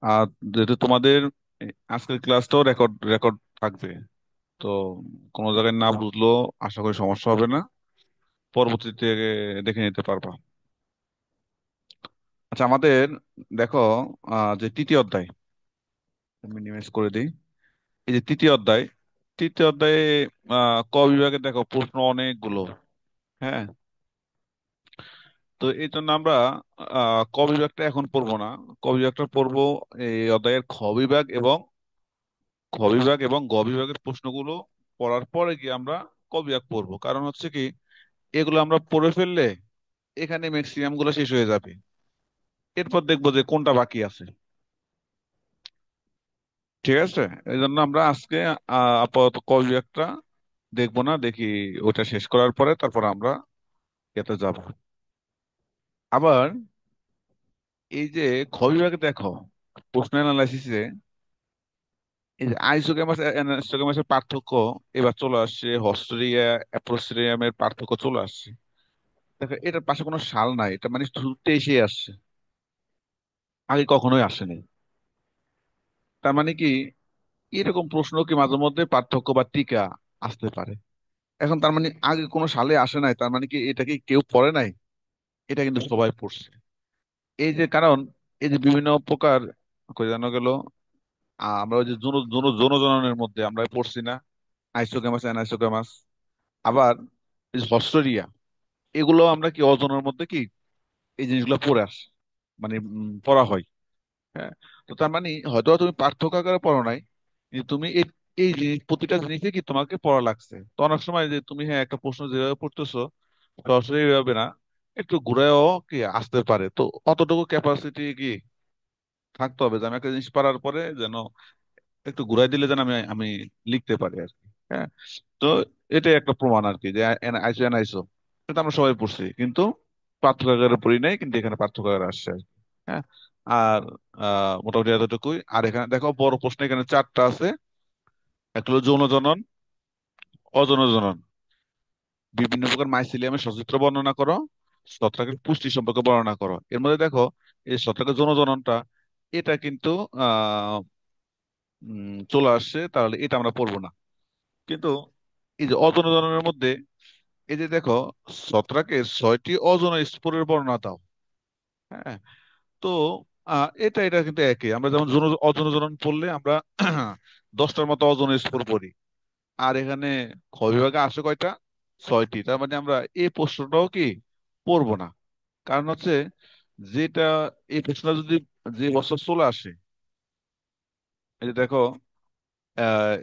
আর যেহেতু তোমাদের আজকের ক্লাসটাও রেকর্ড রেকর্ড থাকবে, তো কোনো জায়গায় না বুঝলেও আশা করি সমস্যা হবে না। পরবর্তীতে দেখে নিতে পারবা। আচ্ছা, আমাদের দেখো, যে তৃতীয় অধ্যায় মিনিমাইজ করে দিই। এই যে তৃতীয় অধ্যায়ে ক বিভাগে দেখো প্রশ্ন অনেকগুলো। হ্যাঁ, তো এই জন্য আমরা ক বিভাগটা এখন পড়বো না। ক বিভাগটা পড়বো এই অধ্যায়ের খ বিভাগ এবং গ বিভাগের প্রশ্নগুলো পড়ার পরে গিয়ে আমরা ক বিভাগ পড়বো। কারণ হচ্ছে কি, এগুলো আমরা পড়ে ফেললে এখানে ম্যাক্সিমাম গুলো শেষ হয়ে যাবে। এরপর দেখবো যে কোনটা বাকি আছে। ঠিক আছে, এই জন্য আমরা আজকে আপাতত ক বিভাগটা দেখবো না, দেখি ওটা শেষ করার পরে তারপর আমরা এতে যাব। আবার এই যে খ বিভাগে দেখো, প্রশ্ন অ্যানালাইসিসে এই যে আইসোগ্যামাস অ্যানাস্টোগ্যামাসের পার্থক্য এবার চলে আসছে, হস্টেরিয়া অ্যাপ্রোস্টেরিয়ামের পার্থক্য চলে আসছে। দেখো, এটার পাশে কোনো সাল নাই, এটা মানে শুরুতে এসে আসছে, আগে কখনোই আসেনি। তার মানে কি, এরকম প্রশ্ন কি মাঝে মধ্যে পার্থক্য বা টিকা আসতে পারে। এখন তার মানে আগে কোনো সালে আসে নাই, তার মানে কি এটা কি কেউ পড়ে নাই? এটা কিন্তু সবাই পড়ছে। এই যে কারণ, এই যে বিভিন্ন প্রকার কই জানা গেল, আমরা ওই যে জনজননের মধ্যে আমরা পড়ছি না, আইসোগ্যামাস অ্যানাইসোগ্যামাস। আবার এই যে হস্টেরিয়া, এগুলো আমরা কি অজনের মধ্যে কি এই জিনিসগুলো পড়ে আসে, মানে পড়া হয়। হ্যাঁ, তো তার মানে হয়তো তুমি পার্থক্য আকারে পড়ো নাই, কিন্তু তুমি এই এই জিনিস প্রতিটা জিনিসে কি তোমাকে পড়া লাগছে। তো অনেক সময় যে তুমি হ্যাঁ একটা প্রশ্ন যেভাবে পড়তেছো সরাসরি এইভাবে না, একটু ঘুরেও কি আসতে পারে। তো অতটুকু ক্যাপাসিটি কি থাকতে হবে যে আমি একটা জিনিস পড়ার পরে যেন একটু ঘুরাই দিলে যেন আমি আমি লিখতে পারি আর কি। হ্যাঁ, তো এটাই একটা প্রমাণ আর কি যে আইসো এনআইসো এটা আমরা সবাই পড়ছি, কিন্তু পার্থক্য আকারে পড়ি নাই, কিন্তু এখানে পার্থক্য আকারে আসছে আর কি। হ্যাঁ, আর মোটামুটি এতটুকুই। আর এখানে দেখো বড় প্রশ্ন এখানে চারটা আছে। একটা হলো যৌন জনন, অযৌন জনন, বিভিন্ন প্রকার মাইসিলিয়ামের সচিত্র বর্ণনা করো, ছত্রাকের পুষ্টি সম্পর্কে বর্ণনা করো। এর মধ্যে দেখো, এই ছত্রাকের যৌন জননটা এটা কিন্তু আহ চলে আসছে, তাহলে এটা আমরা পড়বো না। কিন্তু এই যে অযৌন জননের মধ্যে এই যে দেখো, ছত্রাকের 6টি অযৌন স্পোরের বর্ণনা দাও। হ্যাঁ, তো এটা কিন্তু একই। আমরা যেমন অযৌন জনন পড়লে আমরা 10টার মতো অযৌন স্পোর পড়ি। আর এখানে খ বিভাগে আসে কয়টা? 6টি। তার মানে আমরা এই প্রশ্নটাও কি পড়বো না। কারণ হচ্ছে, যেটা এই প্রশ্নটা যদি যে বছর চলে আসে, এই যে দেখো, আহ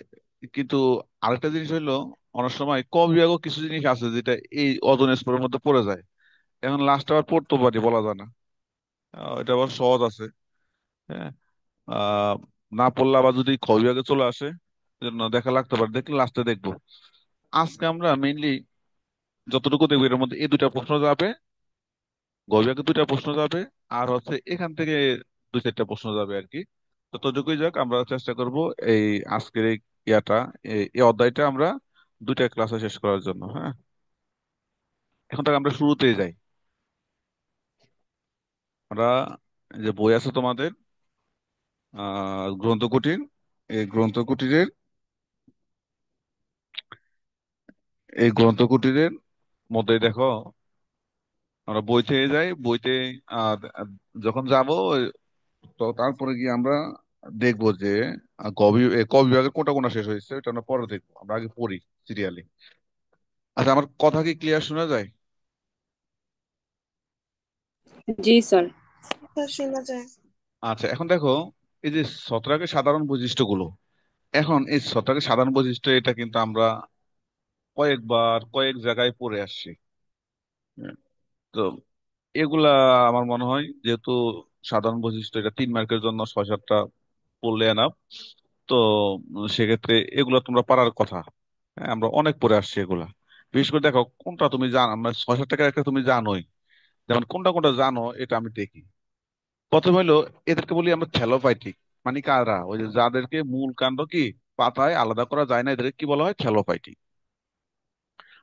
কিন্তু আরেকটা জিনিস হইলো, অনেক সময় ক বিভাগও কিছু জিনিস আছে যেটা এই অযৌন স্পোরের মধ্যে পড়ে যায়। এখন লাস্ট আবার পড়তে পারি, বলা যায় না। এটা আবার সহজ আছে। হ্যাঁ, আহ না পড়লে আবার যদি খ বিভাগে চলে আসে, জন্য দেখা লাগতে পারে, দেখলে লাস্টে দেখবো। আজকে আমরা মেইনলি যতটুকু দেখবো এর মধ্যে এই দুইটা প্রশ্ন যাবে, গ বিভাগে দুইটা প্রশ্ন যাবে, আর হচ্ছে এখান থেকে 2-4টা প্রশ্ন যাবে আর কি। ততটুকুই যাক, আমরা চেষ্টা করব এই আজকের এই ইয়াটা, এই অধ্যায়টা আমরা 2টা ক্লাসে শেষ করার জন্য। হ্যাঁ, এখন থেকে আমরা শুরুতেই যাই। আমরা যে বই আছে তোমাদের, গ্রন্থকুটির, এই গ্রন্থকুটিরের এই গ্রন্থকুটিরের মধ্যে দেখো, আমরা বই থেকে যাই, বইতে আহ, যখন যাব তো তারপরে গিয়ে আমরা দেখবো যে ক বিভাগের কোনটা কোনটা শেষ হয়েছে, এটা আমরা পরে দেখবো। আমরা আগে পড়ি সিরিয়ালি। আচ্ছা, আমার কথা কি ক্লিয়ার শোনা যায়? জি স্যার। শোনা যায়। আচ্ছা, এখন দেখো, এই যে ছত্রাকের সাধারণ বৈশিষ্ট্যগুলো, এখন এই ছত্রাকের সাধারণ বৈশিষ্ট্য এটা কিন্তু আমরা কয়েক জায়গায় পড়ে আসছি। হ্যাঁ, তো এগুলা আমার মনে হয় যেহেতু সাধারণ বৈশিষ্ট্য, এটা 3 মার্কের জন্য 6-7টা পড়লে এনাফ। তো সেক্ষেত্রে এগুলো তোমরা পারার কথা। হ্যাঁ, আমরা অনেক পড়ে আসছি এগুলা। বিশেষ করে দেখো কোনটা তুমি জানো, মানে 6-7 টাকার একটা তুমি জানোই। যেমন কোনটা কোনটা জানো এটা আমি দেখি। প্রথম হইলো, এদেরকে বলি আমরা থ্যালোফাইটিক। মানে কারা? ওই যে যাদেরকে মূল কাণ্ড কি পাতায় আলাদা করা যায় না, এদেরকে কি বলা হয়? থ্যালোফাইটিক।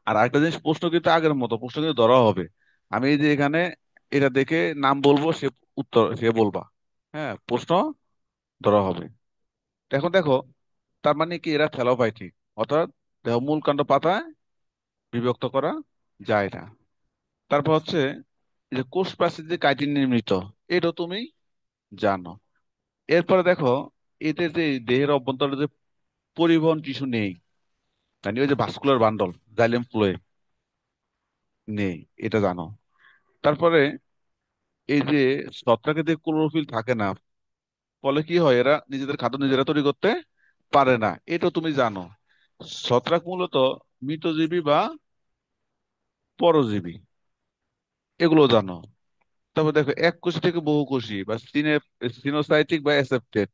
আর আরেকটা জিনিস, প্রশ্ন কিন্তু আগের মতো প্রশ্ন কিন্তু ধরা হবে। আমি এই যে এখানে এটা দেখে নাম বলবো, সে উত্তর সে বলবা। হ্যাঁ, প্রশ্ন ধরা হবে। তো এখন দেখো, তার মানে কি এরা থেলোপাইটিক, অর্থাৎ দেহ মূল কাণ্ড পাতায় বিভক্ত করা যায় না। তারপর হচ্ছে এই যে কোষ প্রাচীর যে কাইটিন নির্মিত, এটা তুমি জানো। এরপরে দেখো, এদের যে দেহের অভ্যন্তরে যে পরিবহন টিস্যু নেই, মানে ওই যে ভাস্কুলার বান্ডল, জাইলেম ফ্লুইড নেই, এটা জানো। তারপরে এই যে ছত্রাকের যে ক্লোরোফিল থাকে না, ফলে কি হয়, এরা নিজেদের খাদ্য নিজেরা তৈরি করতে পারে না, এটা তুমি জানো। ছত্রাক মূলত মৃতজীবী বা পরজীবী, এগুলো জানো। তারপর দেখো এক কোষী থেকে বহু কোষী বা সিনোসাইটিক বা অ্যাসেপ্টেড,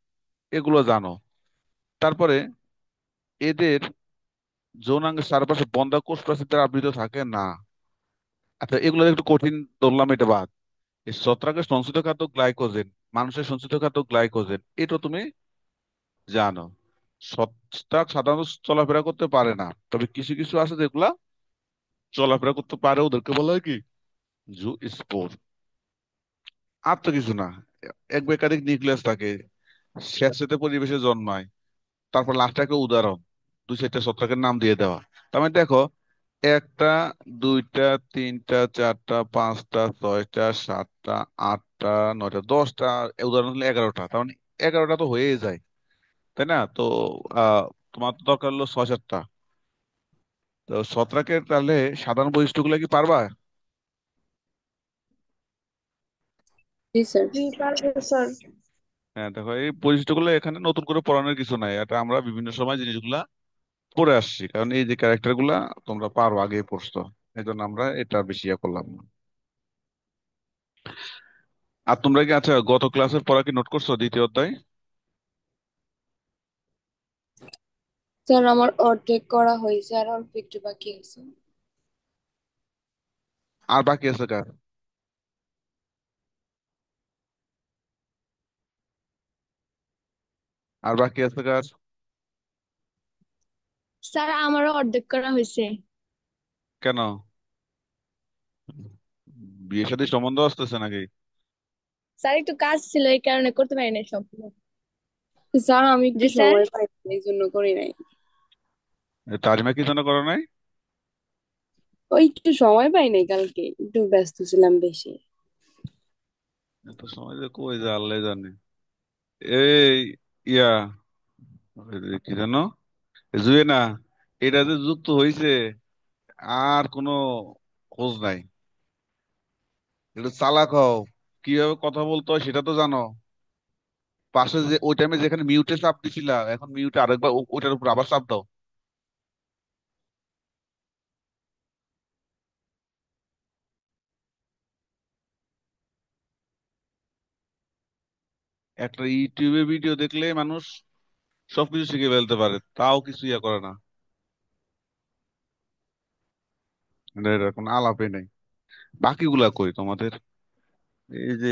এগুলো জানো। তারপরে এদের যৌনাঙ্গের চারপাশে বন্ধা কোষ প্রাচীর দ্বারা আবৃত থাকে না। আচ্ছা, এগুলো একটু কঠিন ধরলাম, এটা বাদ। এই ছত্রাকের সঞ্চিত খাদ্য গ্লাইকোজেন, মানুষের সঞ্চিত খাদ্য গ্লাইকোজেন, এটা তুমি জানো। ছত্রাক সাধারণত চলাফেরা করতে পারে না, তবে কিছু কিছু আছে যেগুলা চলাফেরা করতে পারে, ওদেরকে বলা হয় কি, জু স্পোর। আর তো কিছু না। এক বা একাধিক নিউক্লিয়াস থাকে, স্যাঁতসেঁতে পরিবেশে জন্মায়। তারপর লাস্টে একটা উদাহরণ, দুই চারটা ছত্রাকের নাম দিয়ে দেওয়া। তার মানে দেখো, একটা, দুইটা, তিনটা, চারটা, পাঁচটা, ছয়টা, সাতটা, আটটা, নয়টা, 10টা, উদাহরণ হলো 11টা। তার মানে 11টা তো হয়েই যায়, তাই না? তো তোমার তো দরকার হলো 6-7টা। তো ছত্রাকের তাহলে সাধারণ বৈশিষ্ট্যগুলো কি পারবা? জি স্যার। জি পারবো স্যার। হ্যাঁ, দেখো এই বৈশিষ্ট্যগুলো এখানে নতুন করে পড়ানোর কিছু নাই, এটা আমরা বিভিন্ন সময় জিনিসগুলা পড়ে আসছি, কারণ এই যে ক্যারেক্টার গুলা তোমরা পারো, আগে পড়ছো, এই জন্য আমরা এটা বেশি ইয়ে করলাম না। আর তোমরা কি, আচ্ছা, গত ক্লাসের পড়া কি নোট করছো, দ্বিতীয় অধ্যায়? স্যার আমার অর্ধেক করা হয়েছে, আর অল্প একটু বাকি আছে। আর বাকি আছে কার? আর বাকি আছে কার? স্যার আমারও অর্ধেক করা হয়েছে। কেন, বিয়ে শাদীর সম্বন্ধ আসতেছে নাকি? স্যার একটু কাজ ছিল, এই কারণে করতে পারি না সবগুলো। স্যার আমি জি একটু স্যার। সময় পাই এই জন্য করি নাই। তারিমা কি জন্য করো নাই? ওই একটু সময় পাই নাই, কালকে একটু ব্যস্ত ছিলাম বেশি। এত সময় যে কই যে আল্লাহ জানে। এই ইয়া, ওই যে কি জানো, জুয়েনা, এটা যে যুক্ত হয়েছে, আর কোনো খোঁজ নাই। একটু চালাক হও, কিভাবে কথা বলতে হয় সেটা তো জানো। পাশে যে ওই টাইমে যেখানে মিউটে চাপ দিছিলা, এখন মিউটে আরেকবার ওইটার উপর আবার চাপ দাও। একটা ইউটিউবে ভিডিও দেখলে মানুষ সবকিছু শিখে ফেলতে পারে, তাও কিছু ইয়া করে না। এটা কোনো আলাপই নেই। বাকিগুলা কই তোমাদের? এই যে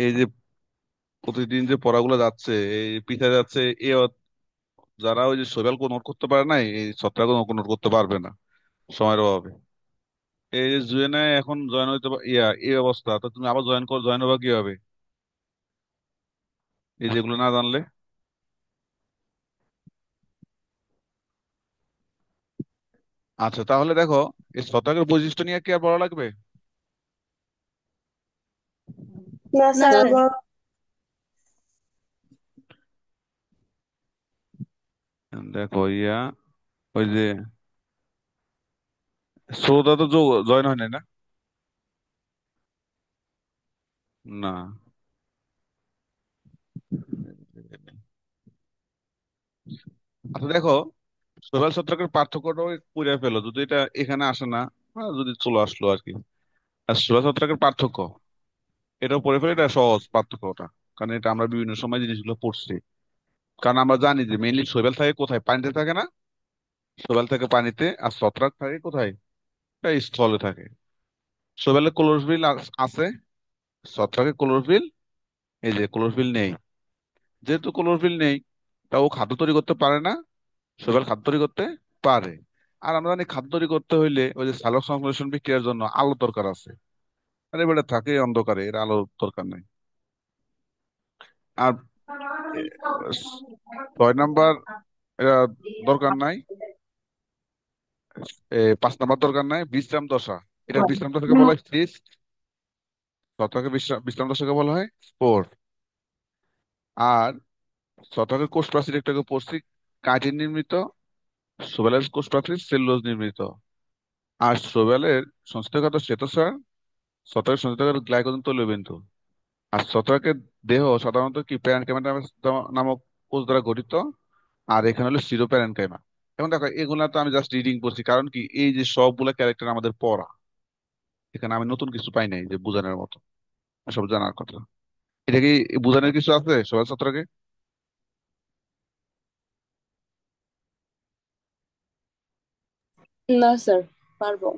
এই যে প্রতিদিন যে পড়াগুলো যাচ্ছে, এই পিছিয়ে যাচ্ছে, যারা ওই যে সোশ্যাল কোড নোট করতে পারে না, এই ছত্রাক নোট করতে পারবে না সময়ের অভাবে। এই যে জুয়েনে এখন জয়েন হইতে এই অবস্থা, তো তুমি আবার জয়েন হবা কিভাবে, এই যেগুলো না জানলে? আচ্ছা, তাহলে দেখো, এই ছত্রাকের বৈশিষ্ট্য নিয়ে কি আর পড়া লাগবে? না না স্যার আর স্যার। দেখো ওই যে সৌদা তো জয়েন হয় নাই না? না। আচ্ছা দেখো, সোহেল ছত্রাকের পার্থক্যটাও পুড়ে ফেলো, যদি এটা এখানে আসে না, যদি চলে আসলো আর কি। আর সোহেল ছত্রাকের পার্থক্য, এটাও পড়ে ফেলে, এটা সহজ পার্থক্যটা, কারণ এটা আমরা বিভিন্ন সময় জিনিসগুলো পড়ছি। কারণ আমরা জানি যে মেইনলি শৈবাল থাকে কোথায়, পানিতে থাকে না? শৈবাল থাকে পানিতে, আর ছত্রাক থাকে কোথায়, এই স্থলে থাকে। শৈবালে ক্লোরোফিল আছে, ছত্রাকে ক্লোরোফিল, এই যে ক্লোরোফিল নেই। যেহেতু ক্লোরোফিল নেই, তা ও খাদ্য তৈরি করতে পারে না, শৈবাল খাদ্য তৈরি করতে পারে। আর আমরা জানি খাদ্য তৈরি করতে হইলে ওই যে সালোক সংশ্লেষণ বিক্রিয়ার জন্য আলো দরকার আছে। আর এবারে থাকে অন্ধকারে, এর আলো দরকার নাই। আর এ- 6 নাম্বার এটা দরকার নাই। 5 নাম্বার দরকার নাই, বিশ্রাম দশা। এটার বিশ্রাম দশাকে বলা হয় সিস্ট। ছত্রাকের বিশ্রাম বিশ্রাম দশাকে বলা হয় স্পোর। আর ছত্রাকের কোষ প্রাচীর একটাকে পড়ছি, কাইটিন নির্মিত। সোবেলের কোষ প্রাচীর সেলুলোজ নির্মিত। আর সোবেলের সংশ্লেষগত শ্বেতসার, ছত্রাকের সংশ্লেষগত গ্লাইকোজেন তৈলবিন্দু। আর ছত্রাকের দেহ সাধারণত কি প্যারেনকাইমা নামক কোষ দ্বারা গঠিত। আর এখানে হলো সিরো প্যারেনকাইমা। এখন দেখো, এগুলা তো আমি জাস্ট রিডিং করছি, কারণ কি এই যে সবগুলা ক্যারেক্টার আমাদের পড়া, এখানে আমি নতুন কিছু পাই নাই যে বোঝানোর মতো, সব জানার কথা। এটা কি বোঝানোর কিছু আছে সবাই ছত্রাকে? না স্যার, পারবো।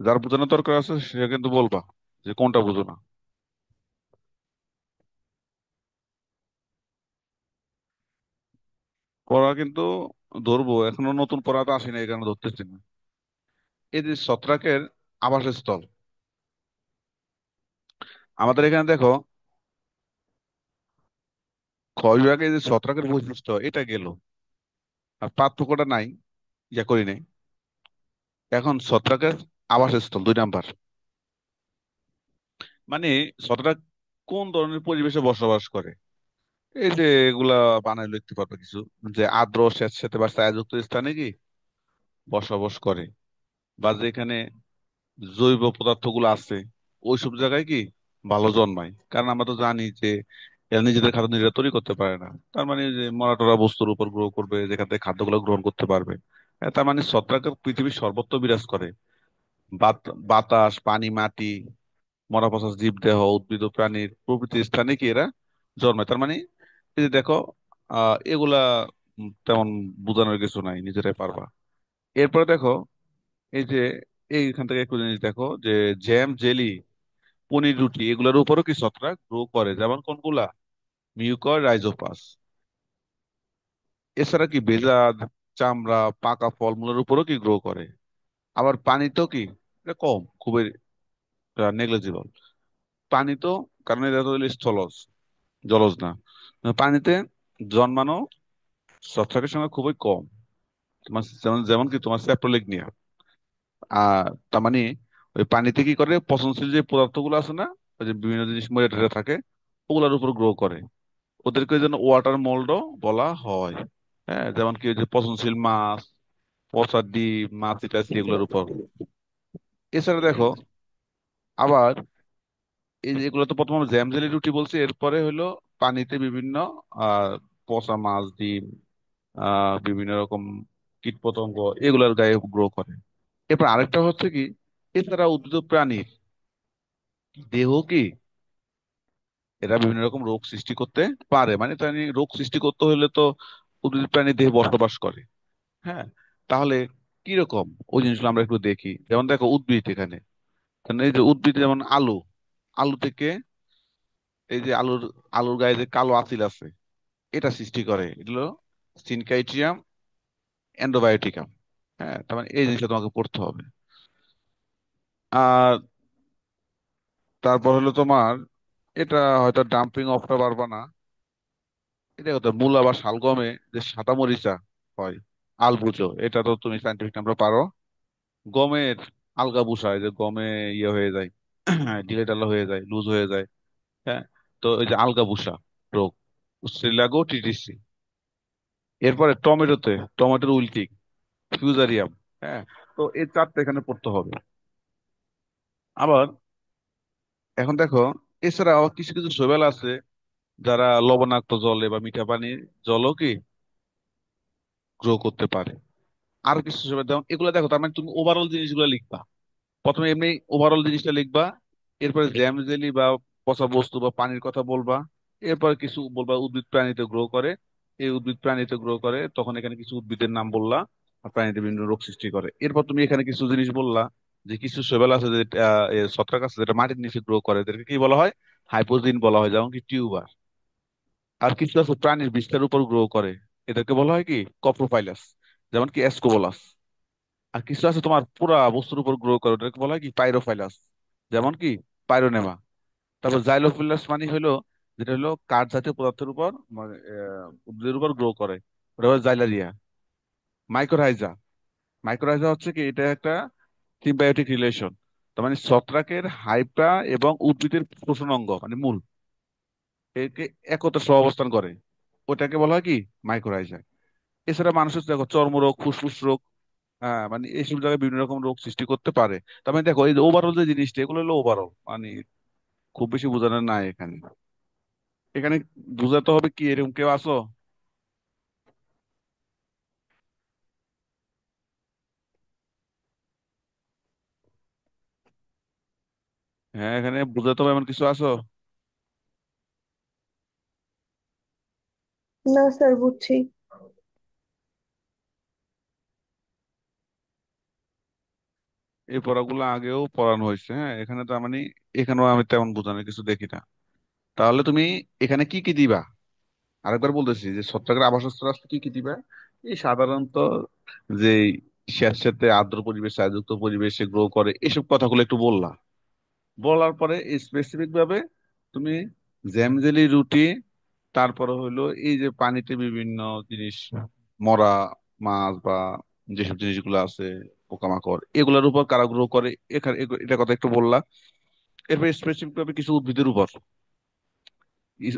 যার বোঝানোর দরকার আছে সে কিন্তু বলবা যে কোনটা বুঝো না। পড়া কিন্তু ধরবো, এখনো নতুন পড়া তো আসেনি, এই কারণে ধরতেছি না। এই যে ছত্রাকের আবাসস্থল, আমাদের এখানে দেখো, ক্ষয় বিভাগে এই যে ছত্রাকের বৈশিষ্ট্য এটা গেল, আর পার্থক্যটা নাই, ইয়া করি নাই। এখন ছত্রাকের আবাসস্থল 2 নাম্বার, মানে ছত্রাক কোন ধরনের পরিবেশে বসবাস করে। এই যে এগুলা বানায় লিখতে পারবে কিছু, যে আর্দ্র স্যাঁতসেঁতে বা ছায়াযুক্ত স্থানে কি বসবাস করে, বা যেখানে জৈব পদার্থগুলো আছে ওইসব জায়গায় কি ভালো জন্মায়। কারণ আমরা তো জানি যে এরা নিজেদের খাদ্য নিজেরা তৈরি করতে পারে না, তার মানে যে মরা টরা বস্তুর উপর গ্রো করবে, যেখান থেকে খাদ্যগুলো গ্রহণ করতে পারবে। তার মানে ছত্রাক পৃথিবীর সর্বত্র বিরাজ করে। বাতাস, পানি, মাটি, মরা পচা জীবদেহ, উদ্ভিদ ও প্রাণীর প্রভৃতি স্থানে কি এরা জন্মায়। তার মানে এই যে দেখো, এগুলা তেমন বোঝানোর কিছু নাই, নিজেরাই পারবা। এরপরে দেখো, এই যে এইখান থেকে একটু জিনিস দেখো, যে জ্যাম, জেলি, পনির, রুটি, এগুলোর উপরও কি ছত্রাক গ্রো করে, যেমন কোনগুলা? Mucor Rhizopus. এছাড়া কি ভেজা চামড়া, পাকা ফলমূলের উপরও কি গ্রো করে। আবার পানিতেও কি, এটা কম, খুবই নেগলিজিবল। পানিতেও, কারণ এটা তো হলো স্থলজ, জলজ না। পানিতে জন্মানো ছত্রাকের সংখ্যা খুবই কম। তোমার যেমন যেমন কি তোমার স্যাপ্রোলিগনিয়া। তার মানে ওই পানিতে কি করে, পচনশীল যে পদার্থগুলো আছে না, ওই যে বিভিন্ন জিনিস মরে টরে থাকে, ওগুলোর উপর গ্রো করে। ওদেরকে ওই জন্য ওয়াটার মোল্ডও বলা হয়। হ্যাঁ, যেমন কি ওই যে পচনশীল মাছ, পচা ডিম, মাছ ইত্যাদি এগুলোর উপর। এছাড়া দেখো, আবার এই যে এগুলো তো প্রথমে জ্যাম জেলি রুটি বলছি, এরপরে হলো পানিতে বিভিন্ন আহ পচা মাছ, ডিম, বিভিন্ন রকম কীটপতঙ্গ, এগুলোর গায়ে গ্রো করে। এরপর আরেকটা হচ্ছে কি, এছাড়া উদ্ভিদ প্রাণীর দেহ কি, এরা বিভিন্ন রকম রোগ সৃষ্টি করতে পারে। মানে তার রোগ সৃষ্টি করতে হলে তো উদ্ভিদ প্রাণী দেহে বসবাস করে। হ্যাঁ, তাহলে কিরকম ওই জিনিসগুলো আমরা একটু দেখি। যেমন দেখো উদ্ভিদ এখানে, কারণ এই যে উদ্ভিদ, যেমন আলু, আলু থেকে এই যে আলুর গায়ে যে কালো আঁচিল আছে, এটা সৃষ্টি করে, এগুলো সিনকাইট্রিয়াম এন্ডোবায়োটিকাম। হ্যাঁ, তার মানে এই জিনিসটা তোমাকে পড়তে হবে। আর তারপর হলো তোমার, এটা হয়তো ডাম্পিং অফটা পারবা না। এটা হতো মূলা বা শালগমে যে সাদা মরিচা হয়, আলবুজো, এটা তো তুমি সাইন্টিফিক নামটা পারো। গমের আলগা বুসা, এই যে গমে ইয়ে হয়ে যায়, ঢিলে ঢালা হয়ে যায়, লুজ হয়ে যায়। হ্যাঁ, তো এই যে আলগা বুসা রোগ, উস্ট্রেলাগো টিটিসি। এরপরে টমেটোতে টমেটোর উইল্টিং, ফিউজারিয়াম। হ্যাঁ, তো এই 4টা এখানে পড়তে হবে। আবার এখন দেখো, এছাড়াও কিছু কিছু শৈবাল আছে যারা লবণাক্ত জলে বা মিঠা পানির জলও কি গ্রো করতে পারে। আর কিছু শৈবাল, যেমন এগুলো দেখো, তার মানে তুমি ওভারঅল জিনিসগুলো লিখবা। প্রথমে এমনি ওভারঅল জিনিসটা লিখবা, এরপরে জ্যাম জেলি বা পচা বস্তু বা পানির কথা বলবা। এরপরে কিছু বলবা উদ্ভিদ প্রাণীতে গ্রো করে, এই উদ্ভিদ প্রাণীতে গ্রো করে, তখন এখানে কিছু উদ্ভিদের নাম বললা, আর প্রাণীতে বিভিন্ন রোগ সৃষ্টি করে। এরপর তুমি এখানে কিছু জিনিস বললা, যে কিছু শৈবাল আছে, যে ছত্রাক আছে যেটা মাটির নিচে গ্রো করে, এদেরকে কি বলা হয়? হাইপোজিন বলা হয়, যেমন কি টিউবার। আর কিছু আছে প্রাণীর বিষ্ঠার উপর গ্রো করে, এদেরকে বলা হয় কি কপ্রোফাইলাস, যেমন কি অ্যাস্কোবোলাস। আর কিছু আছে তোমার পুরা বস্তুর উপর গ্রো করে, ওটাকে বলা হয় কি পাইরোফাইলাস, যেমন কি পাইরোনেমা। তারপর জাইলোফিলাস মানে হলো, যেটা হলো কাঠ জাতীয় পদার্থের উপর মানে উদ্ভিদের উপর গ্রো করে, ওটা হলো জাইলারিয়া। মাইক্রোরাইজা, মাইক্রোরাইজা হচ্ছে কি, এটা একটা সিম্বায়োটিক রিলেশন। তার মানে ছত্রাকের হাইপা এবং উদ্ভিদের শ্বসন অঙ্গ মানে মূল, একে একত্রে সহাবস্থান করে, ওটাকে বলা হয় কি, মাইক্রোরাইজা। এছাড়া মানুষের দেখো চর্মরোগ, ফুসফুস রোগ, হ্যাঁ মানে এইসব জায়গায় বিভিন্ন রকম রোগ সৃষ্টি করতে পারে। তার মানে দেখো এই যে ওভারঅল যে জিনিসটা, এগুলো হলো ওভারঅল, মানে খুব বেশি বোঝানোর নাই এখানে। এখানে বুঝাতে হবে কি, এরকম কেউ আসো? হ্যাঁ, এখানে বুঝাতে হবে এমন কিছু আসো? না স্যার, বুঝছি। এই পড়াগুলো আগেও পড়ানো হয়েছে, হ্যাঁ, এখানে তো মানে এখানেও আমি তেমন বোঝানোর কিছু দেখি না। তাহলে তুমি এখানে কি কি দিবা? আরেকবার বলতেছি যে ছত্রাকের আবাসস্থল আসতে কি কি দিবা। এই সাধারণত যে স্যাঁতস্যাঁতে আর্দ্র পরিবেশ, ছায়াযুক্ত পরিবেশে গ্রো করে, এসব কথাগুলো একটু বললা। বলার পরে স্পেসিফিক ভাবে তুমি জ্যাম জেলি রুটি, তারপরে হইলো এই যে পানিতে বিভিন্ন জিনিস, মরা মাছ বা যেসব জিনিসগুলো আছে, পোকামাকড়, এগুলোর উপর কারা গ্রো করে, এখানে এটা কথা একটু বললা। এরপর স্পেসিফিক ভাবে কিছু উদ্ভিদের উপর,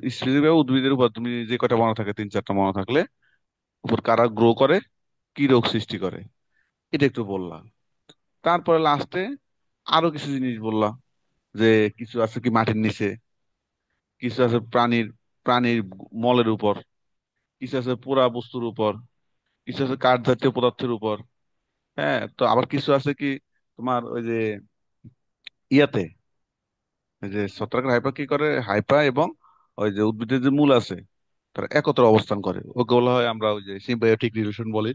স্পেসিফিক ভাবে উদ্ভিদের উপর তুমি যে কয়টা মনে থাকে, তিন চারটা মনে থাকলে, উপর কারা গ্রো করে, কি রোগ সৃষ্টি করে, এটা একটু বললা। তারপরে লাস্টে আরো কিছু জিনিস বললা, যে কিছু আছে কি মাটির নিচে, কিছু আছে প্রাণীর প্রাণীর মলের উপর, কিছু আছে পোড়া বস্তুর উপর, কিছু আছে কাঠ জাতীয় পদার্থের উপর। হ্যাঁ, তো আবার কিছু আছে কি তোমার ওই যে ইয়াতে, ওই যে ছত্রাকের হাইপা কি করে, হাইপা এবং ওই যে উদ্ভিদের যে মূল আছে, তারা একত্র অবস্থান করে, ওকে বলা হয় আমরা ওই যে সিম্বায়োটিক রিলেশন বলি,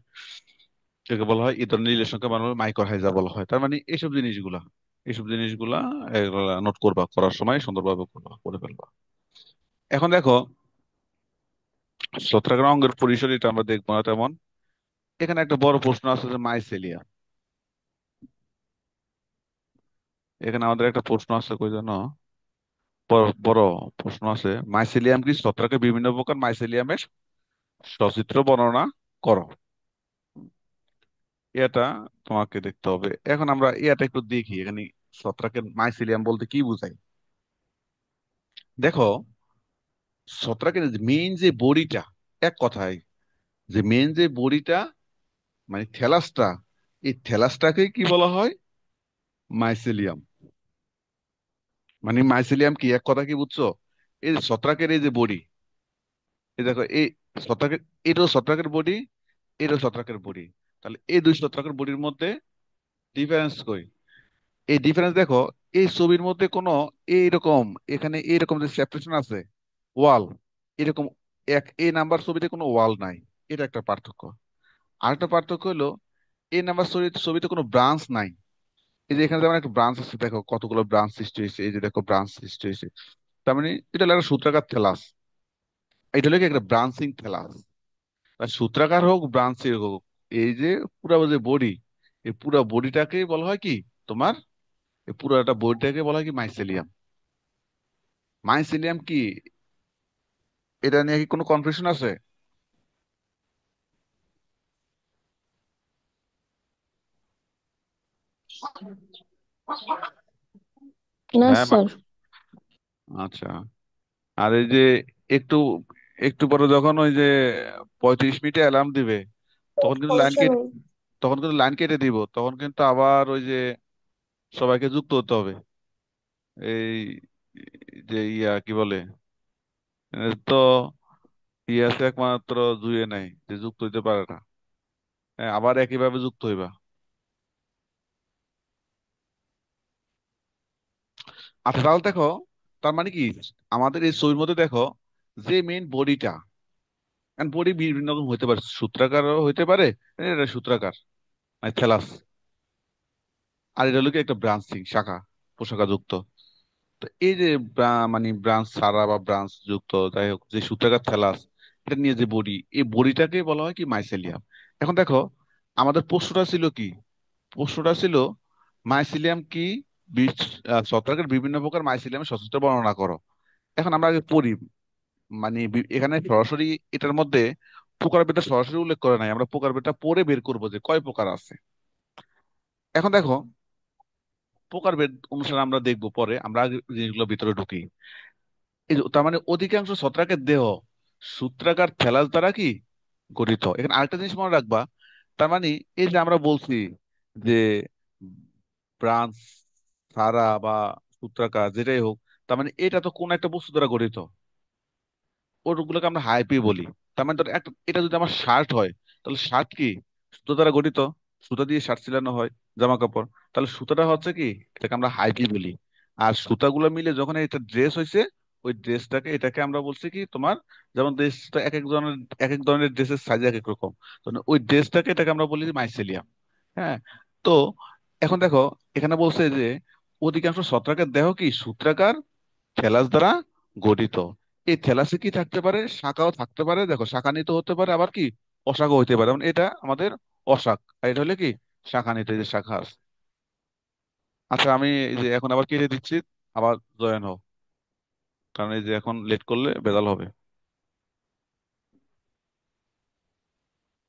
একে বলা হয়, এই ধরনের রিলেশনকে মানে মাইক্রোহাইজা বলা হয়। তার মানে এইসব জিনিসগুলা এগুলা নোট করবা, করার সময় সুন্দরভাবে করবা, করে ফেলবা। এখন দেখো, ছত্রাকের অঙ্গের পরিসর এটা আমরা দেখবো না তেমন। এখানে একটা বড় প্রশ্ন আছে যে মাইসেলিয়া, এখানে আমাদের একটা প্রশ্ন আছে কই জানো, বড় বড় প্রশ্ন আছে, মাইসেলিয়াম কি ছত্রাকের বিভিন্ন প্রকার মাইসেলিয়ামের সচিত্র বর্ণনা করো। এটা তোমাকে দেখতে হবে। এখন আমরা এটা একটু দেখি এখানে ছত্রাকের মাইসেলিয়াম বলতে কি বোঝায়। দেখো, ছত্রাকের মেইন যে বডিটা, এক কথায় যে মেইন যে বডিটা মানে থ্যালাসটা, এই থ্যালাসটাকে কি বলা হয়, মাইসেলিয়াম। মানে মাইসেলিয়াম কি, এক কথা কি বুঝছো, এই যে ছত্রাকের এই যে বডি, এই দেখো এই ছত্রাকের, এটাও ছত্রাকের বডি, এটাও ছত্রাকের বডি, তাহলে এই দুই ছত্রাকের বডির মধ্যে ডিফারেন্স কই, এই ডিফারেন্স দেখো, এই ছবির মধ্যে কোনো এইরকম, এখানে এইরকম যে সেপারেশন আছে, ওয়াল, এরকম এক এই নাম্বার ছবিতে কোনো ওয়াল নাই, এটা একটা পার্থক্য। আরেকটা পার্থক্য হলো, এই নাম্বার ছবিতে কোনো ব্রাঞ্চ নাই। এই যে এখানে যেমন একটা ব্রাঞ্চ আছে, দেখো কতগুলো ব্রাঞ্চ সৃষ্টি হয়েছে, এই যে দেখো ব্রাঞ্চ সৃষ্টি হয়েছে, তার মানে এটা হলো একটা সূত্রাকার থেলাস, এটা হলো কি একটা ব্রাঞ্চিং থেলাস। আর সূত্রাকার হোক ব্রাঞ্চের হোক, এই যে পুরা যে বডি, এই পুরা বডিটাকে বলা হয় কি তোমার, এই পুরাটা বডিটাকে বলা হয় কি মাইসেলিয়াম। মাইসেলিয়াম কি, এটা নিয়ে কি কোনো কনফিউশন আছে? না হ্যাঁ স্যার। আচ্ছা। আর এই যে একটু একটু পরে যখন ওই যে 35 মিনিটে অ্যালার্ম দিবে, তখন কিন্তু লাইন সমস্যা কেটে, নেই। দিব, তখন কিন্তু আবার ওই যে সবাইকে যুক্ত হতে হবে। এই যে ইয়া কি বলে, তো ইয়ে আছে একমাত্র, জুয়ে নাই যে যুক্ত হইতে পারে না। হ্যাঁ, আবার একইভাবে যুক্ত হইবা। আচ্ছা তাহলে দেখো, তার মানে কি, আমাদের এই ছবির মধ্যে দেখো যে মেইন বডিটা, বডি বিভিন্ন রকম হইতে পারে, সূত্রাকারও হইতে পারে, এটা সূত্রাকার মানে থেলাস, আর এটা হলো কি একটা ব্রাঞ্চিং শাখা, প্রশাখা যুক্ত। তো এই যে মানে ব্রাঞ্চ ছাড়া বা ব্রাঞ্চ যুক্ত, যাই হোক, যে সূত্রাকার থেলাস, এটা নিয়ে যে বডি, এই বডিটাকে বলা হয় কি মাইসেলিয়াম। এখন দেখো, আমাদের প্রশ্নটা ছিল কি, প্রশ্নটা ছিল মাইসেলিয়াম কি, বীজ ছত্রাকের বিভিন্ন প্রকার মাইসিলিয়ামের সচিত্র বর্ণনা করো। এখন আমরা আগে পড়ি, মানে এখানে সরাসরি এটার মধ্যে প্রকারভেদটা সরাসরি উল্লেখ করে নাই, আমরা প্রকারভেদটা পরে বের করবো যে কয় প্রকার আছে। এখন দেখো, প্রকারভেদ অনুসারে আমরা দেখবো, পরে আমরা আগে জিনিসগুলো ভিতরে ঢুকি। তার মানে অধিকাংশ ছত্রাকের দেহ সূত্রাকার থ্যালাস দ্বারা কি গঠিত। এখানে আরেকটা জিনিস মনে রাখবা, তার মানে এই যে আমরা বলছি যে ব্রাঞ্চ সারা বা সূত্রাকার যেটাই হোক, তার মানে এটা তো কোন একটা বস্তু দ্বারা গঠিত, ওগুলোকে আমরা হাইপি বলি। তার মানে ধর একটা, এটা যদি আমার শার্ট হয়, তাহলে শার্ট কি সুতো দ্বারা গঠিত, সুতা দিয়ে শার্ট সিলানো হয়, জামা কাপড়, তাহলে সুতাটা হচ্ছে কি, এটাকে আমরা হাইপি বলি। আর সুতাগুলো মিলে যখন এটা ড্রেস হয়েছে, ওই ড্রেসটাকে, এটাকে আমরা বলছি কি তোমার, যেমন ড্রেসটা এক এক ধরনের ড্রেসের সাইজ এক এক রকম, তো ওই ড্রেসটাকে, এটাকে আমরা বলি মাইসেলিয়াম। হ্যাঁ। তো এখন দেখো, এখানে বলছে যে অধিকাংশ ছত্রাকের দেহ কি সূত্রাকার থেলাস দ্বারা গঠিত। এই থেলাসে কি থাকতে পারে, শাখাও থাকতে পারে, দেখো শাখানিত হতে পারে, আবার কি অশাখা হইতে পারে। যেমন এটা আমাদের অশাখ, আর এটা হলে কি শাখানিত, এই যে শাখা আছে। আচ্ছা, আমি এই যে এখন আবার কেটে দিচ্ছি, আবার জয়েন হও, কারণ এই যে এখন লেট করলে বেজাল হবে।